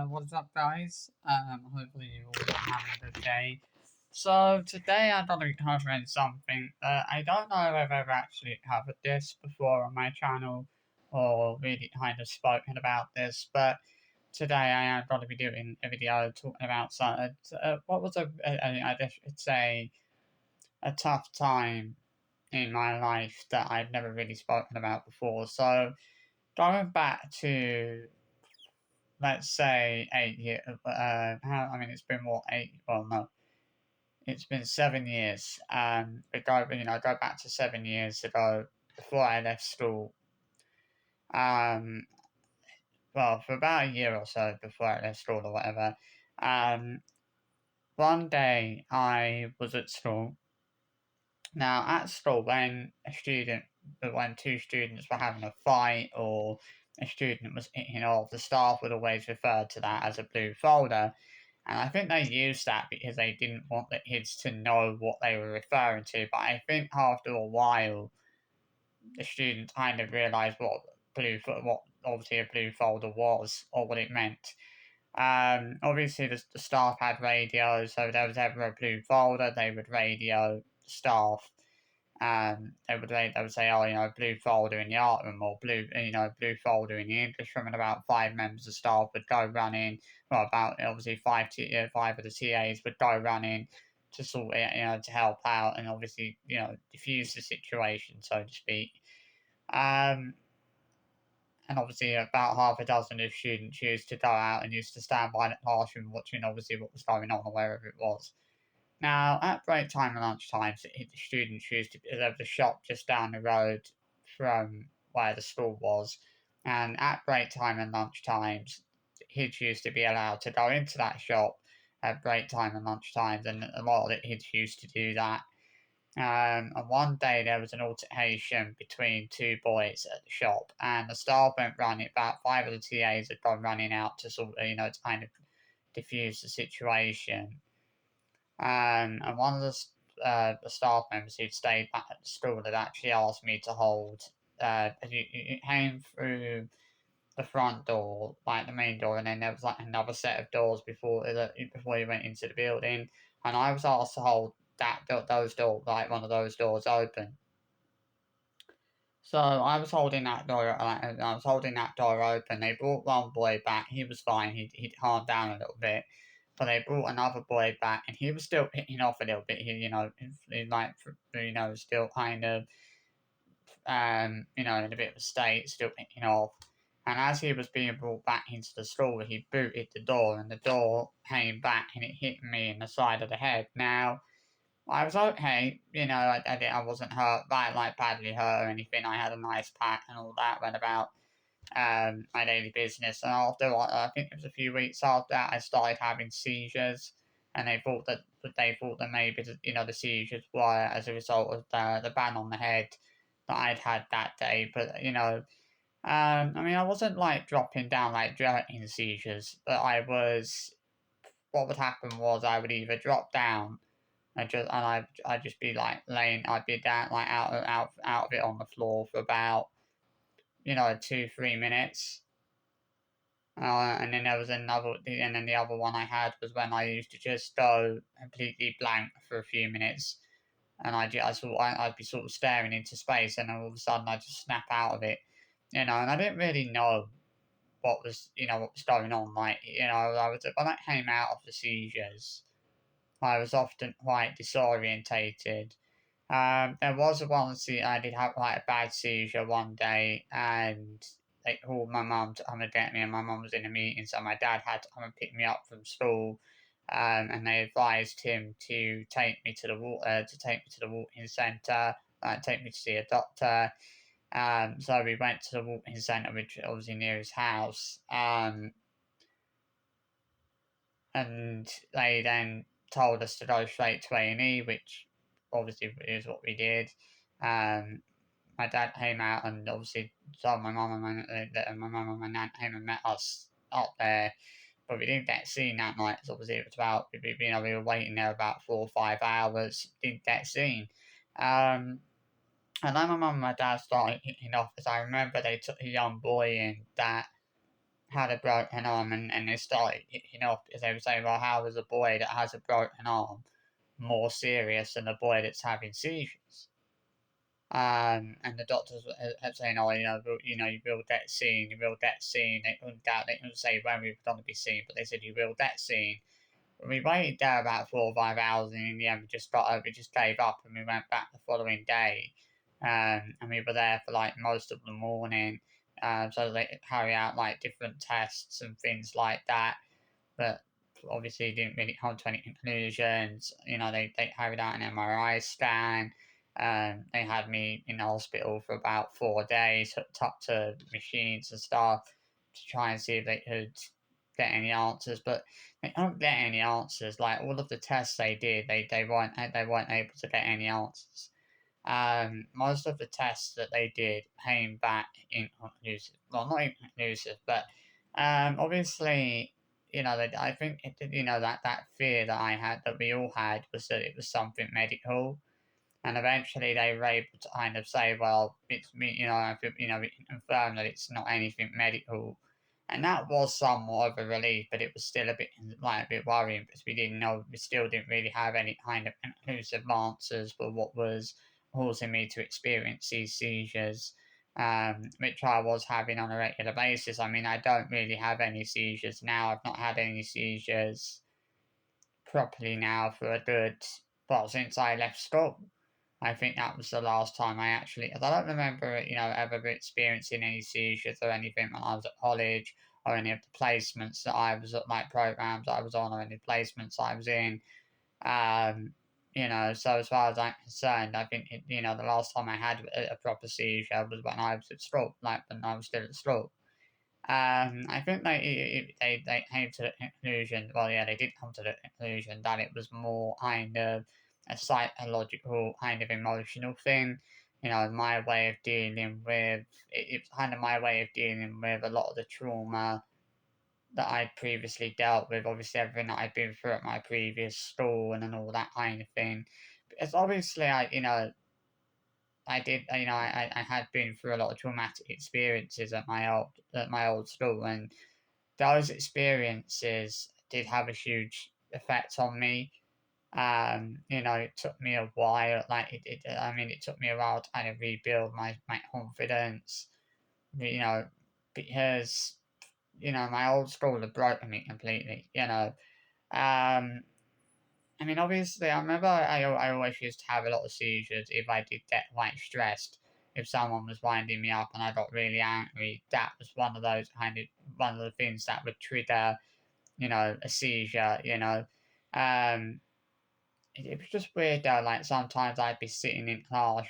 What's up, guys? Hopefully you all having a good day. So today I'm gonna be covering something that I don't know if I've actually covered this before on my channel or really kind of spoken about this, but today I am going to be doing a video talking about what was I guess you could say a tough time in my life that I've never really spoken about before. So going back to, let's say, 8 years. It's been what, eight? Well, no, it's been 7 years. Go back to 7 years ago before I left school. Um, well, for about a year or so before I left school or whatever. Um, One day I was at school. Now, at school, when two students were having a fight or a student was, the staff would always refer to that as a blue folder. And I think they used that because they didn't want the kids to know what they were referring to. But I think after a while, the students kind of realised what obviously a blue folder was or what it meant. Obviously, the staff had radios, so if there was ever a blue folder, they would radio the staff. They would say, oh, blue folder in the art room or blue folder in the English room, and about five members of staff would go running. Well, about obviously five of the TAs would go running to sort it, to help out and obviously, diffuse the situation, so to speak. Um, and obviously, about half a dozen of students used to go out and used to stand by the classroom watching, obviously, what was going on or wherever it was. Now, at break time and lunch times, the students used to, there was a shop just down the road from where the school was, and at break time and lunch times, kids used to be allowed to go into that shop at break time and lunch times, and a lot of the kids used to do that. And one day there was an altercation between two boys at the shop, and the staff went running. About five of the TAs had gone running out to to kind of diffuse the situation. And one of the staff members who'd stayed back at the school had actually asked me to hold. You came through the front door, like the main door, and then there was like another set of doors before you went into the building. And I was asked to hold those doors, like one of those doors open. So I was holding that door open. They brought one boy back. He was fine. He'd calmed down a little bit. But they brought another boy back, and he was still picking off a little bit. Still kind of, in a bit of a state, still picking off. And as he was being brought back into the school, he booted the door, and the door came back, and it hit me in the side of the head. Now, I was okay, I wasn't hurt, badly hurt or anything. I had a nice pack and all that. Went about my daily business, and after I think it was a few weeks after that, I started having seizures, and they thought that maybe the seizures were as a result of the bang on the head that I'd had that day. But I wasn't like dropping down like jerking seizures, but I was. What would happen was I would either drop down I'd just be like laying. I'd be down like out of it on the floor for about 2-3 minutes. And then the other one I had was when I used to just go completely blank for a few minutes, and I'd be sort of staring into space, and then all of a sudden I'd just snap out of it, and I didn't really know what was going on. When I came out of the seizures, I was often quite disorientated. There was I did have like a bad seizure one day, and they called my mum to come and get me, and my mum was in a meeting, so my dad had to come and pick me up from school. And they advised him to take me to the walking centre, take me to see a doctor. So we went to the walking centre, which was obviously near his house. And they then told us to go straight to A&E, which obviously is what we did. My dad came out and obviously told my mum and my nan came and met us up there, but we didn't get seen that night. So obviously it was we were waiting there about 4 or 5 hours, didn't get seen. And then my mum and my dad started kicking off, because I remember they took a young boy in that had a broken arm, and they started, because they were saying, well, how is a boy that has a broken arm more serious than a boy that's having seizures? And the doctors were saying, oh, you will get seen, you will get seen. They couldn't say when we were going to be seen, but they said you will get seen. We waited there about 4 or 5 hours, and in the end, we just gave up, and we went back the following day. And we were there for like most of the morning, so they could carry out like different tests and things like that. But obviously, didn't really come to any conclusions. They carried out an MRI scan. They had me in the hospital for about 4 days, hooked up to machines and stuff to try and see if they could get any answers, but they don't get any answers. Like all of the tests they did, they weren't able to get any answers. Most of the tests that they did came back inconclusive. Well, not inconclusive, but obviously, I think that fear that I had, that we all had, was that it was something medical, and eventually they were able to kind of say, well, it's me, I think, we can confirm that it's not anything medical, and that was somewhat of a relief, but it was still a bit worrying because we still didn't really have any kind of conclusive answers for what was causing me to experience these seizures. Which I was having on a regular basis. I mean, I don't really have any seizures now. I've not had any seizures properly now for a good, well, since I left school. I think that was the last time I don't remember, ever experiencing any seizures or anything when I was at college, or any of the placements that I was at, like programs I was on, or any placements I was in. Um, so as far as I'm concerned, I think, the last time I had a proper seizure was when I was at school, like when I was still at school. I think they came to the conclusion. Well, yeah, they did come to the conclusion that it was more kind of a psychological, kind of emotional thing. My way of dealing with it's kind of my way of dealing with a lot of the trauma that I'd previously dealt with. Obviously, everything that I'd been through at my previous school and all that kind of thing. Because obviously, I did, I had been through a lot of traumatic experiences at my old school, and those experiences did have a huge effect on me. It took me a while, it took me a while to kind of rebuild my confidence, you know, because, my old school had broken me completely, obviously, I remember I always used to have a lot of seizures if I did get quite stressed. If someone was winding me up and I got really angry, that was one of the things that would trigger, a seizure. Um, it was just weird though. Like sometimes I'd be sitting in sometimes,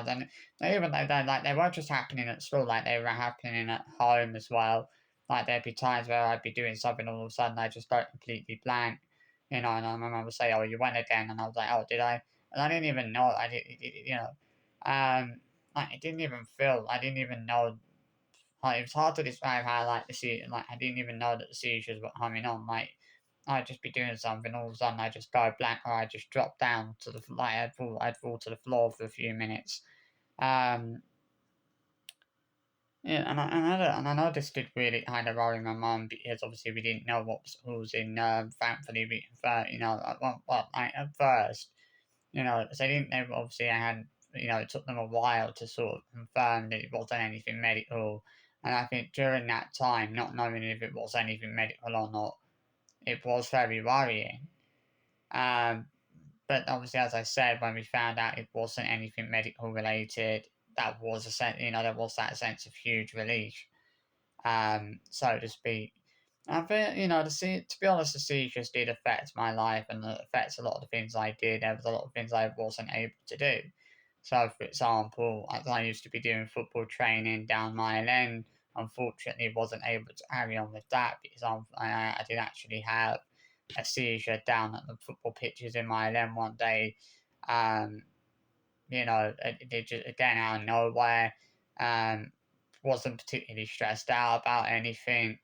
and even though they weren't just happening at school, like they were happening at home as well. Like there'd be times where I'd be doing something, all of a sudden I just go completely blank, and my mum would say, "Oh, you went again," and I was like, "Oh, did I?" And I didn't even know. Like it didn't even feel. I didn't even know. Like it was hard to describe how I didn't even know that the seizures were coming on. Like I'd just be doing something, all of a sudden I just go blank, or I just drop down to I'd fall to the floor for a few minutes. Um, yeah, and I know this did really kind of worry my mum because obviously we didn't know what was in. Thankfully, at first, because I didn't know. Obviously, I had, it took them a while to sort of confirm that it wasn't anything medical, and I think during that time, not knowing if it was anything medical or not, it was very worrying. Um, but obviously, as I said, when we found out it wasn't anything medical related, that was a sense, there was that sense of huge relief, so to speak. I think, to be honest, the seizures did affect my life and it affects a lot of the things I did. There was a lot of things I wasn't able to do. So, for example, as I used to be doing football training down Mile End, unfortunately, wasn't able to carry on with that because I did actually have a seizure down at the football pitches in Mile End one day. Um, it just, again, out of nowhere. Um, wasn't particularly stressed out about anything.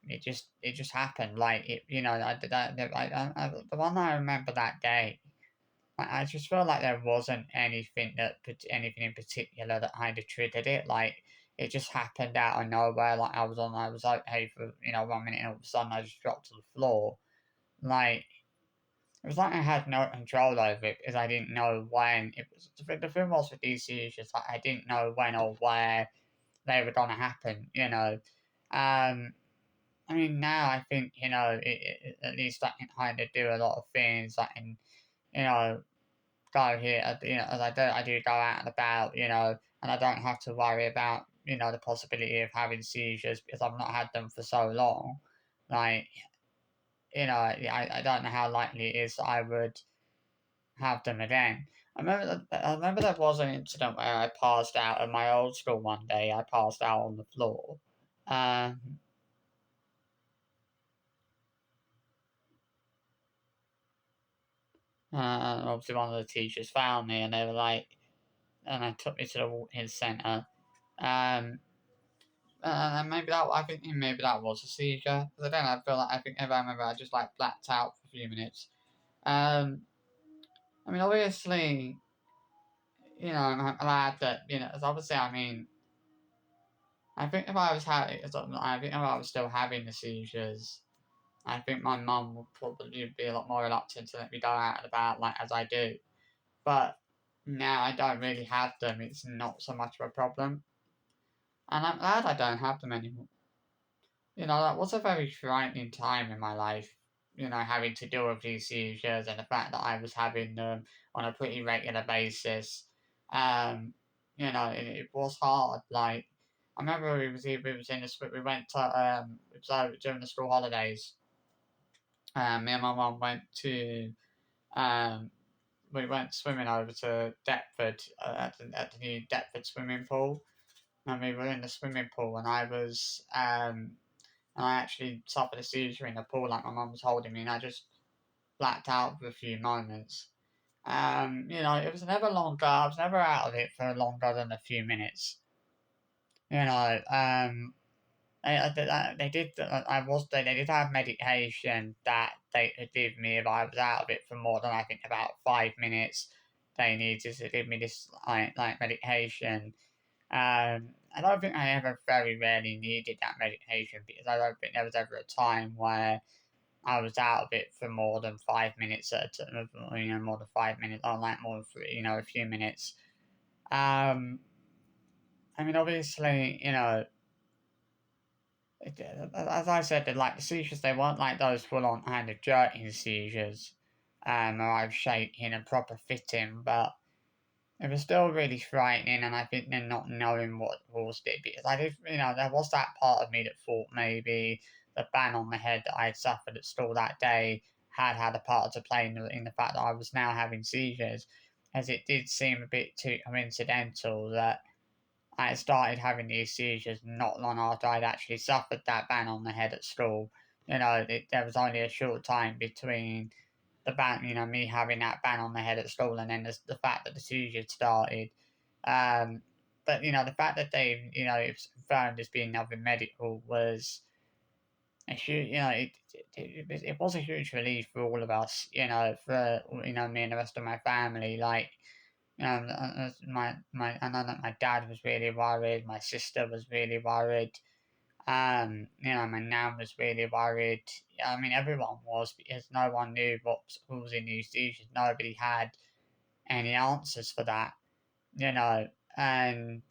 It just happened. Like it, I did that. The one I remember that day, I just felt like there wasn't anything in particular that kind of triggered it. Like it just happened out of nowhere. Like I was okay for 1 minute, and all of a sudden I just dropped to the floor. Like it was like I had no control over it because I didn't know when it was. The thing was with these seizures, like I didn't know when or where they were gonna happen. I mean, now I think at least I can kind of do a lot of things. I can, you know, go here. As I do go out and about. And I don't have to worry about the possibility of having seizures because I've not had them for so long. Like, I don't know how likely it is that I would have them again. I remember there was an incident where I passed out at my old school one day. I passed out on the floor. Um, and obviously one of the teachers found me, and they were like, and they took me to the walk-in centre. Um, and maybe that I think maybe that was a seizure. But then I feel like I think if I remember, I just like blacked out for a few minutes. Um, I mean, obviously, I'm glad that as obviously, I mean, I think if I was having, I think if I was still having the seizures, I think my mum would probably be a lot more reluctant to let me go out and about like as I do. But now I don't really have them. It's not so much of a problem, and I'm glad I don't have them anymore. That was a very frightening time in my life. Having to deal with these seizures and the fact that I was having them on a pretty regular basis. Um, it was hard. Like I remember we was in the we went to it was during the school holidays. Me and my mum went to um we went swimming over to Deptford at the new Deptford swimming pool, and we were in the swimming pool, and I actually suffered a seizure in the pool, like my mum was holding me, and I just blacked out for a few moments. It was never longer. I was never out of it for longer than a few minutes. You know, they did. They did have medication that they could give me if I was out of it for more than I think about 5 minutes. They needed to give me this like medication. I don't think I ever very rarely needed that medication because I don't think there was ever a time where I was out of it for more than 5 minutes at a time, more than 5 minutes, or like more than three, a few minutes. Um, I mean, obviously, as I said, like the seizures, they weren't like those full-on kind of jerking seizures, or I was shaking and proper fitting, but it was still really frightening, and I think they're not knowing what caused it because I did, there was that part of me that thought maybe the bang on the head that I had suffered at school that day had a part to play in the fact that I was now having seizures, as it did seem a bit too coincidental that I started having these seizures not long after I'd actually suffered that bang on the head at school. There was only a short time between the ban, me having that ban on the head at school, and then the fact that the seizure started. Um, but the fact that it was confirmed as being nothing medical was a huge, it was a huge relief for all of us. For me and the rest of my family. Like, I know that my dad was really worried. My sister was really worried. My nan was really worried. I mean, everyone was because no one knew what was causing these seizures. Nobody had any answers for that, and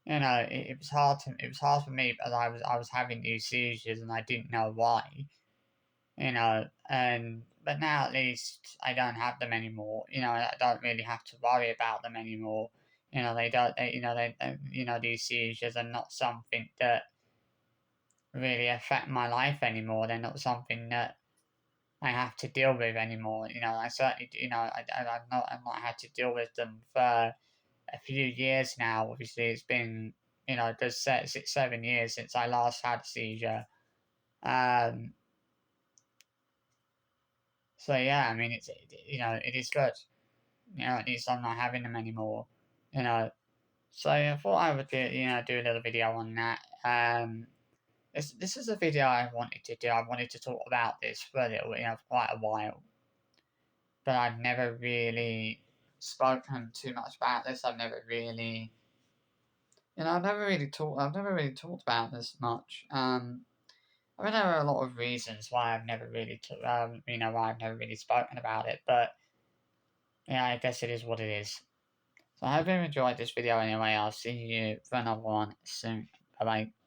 it was hard for me because I was having these seizures and I didn't know why, and but now at least I don't have them anymore. I don't really have to worry about them anymore. They don't. These seizures are not something that really affect my life anymore. They're not something that I have to deal with anymore. I certainly, I've not had to deal with them for a few years now. Obviously, it's been, just 6, 7 years since I last had a seizure. Um, so yeah, I mean, it is good. At least I'm not having them anymore. You know, so I thought I would do a little video on that. This is a video I wanted to do. I wanted to talk about this for a little, for quite a while, but I've never really spoken too much about this. I've never really I've never really talked about this much. I mean, there are a lot of reasons why I've never really, why I've never really spoken about it, but yeah, I guess it is what it is. So I hope you enjoyed this video anyway. I'll see you for another one soon. Bye bye.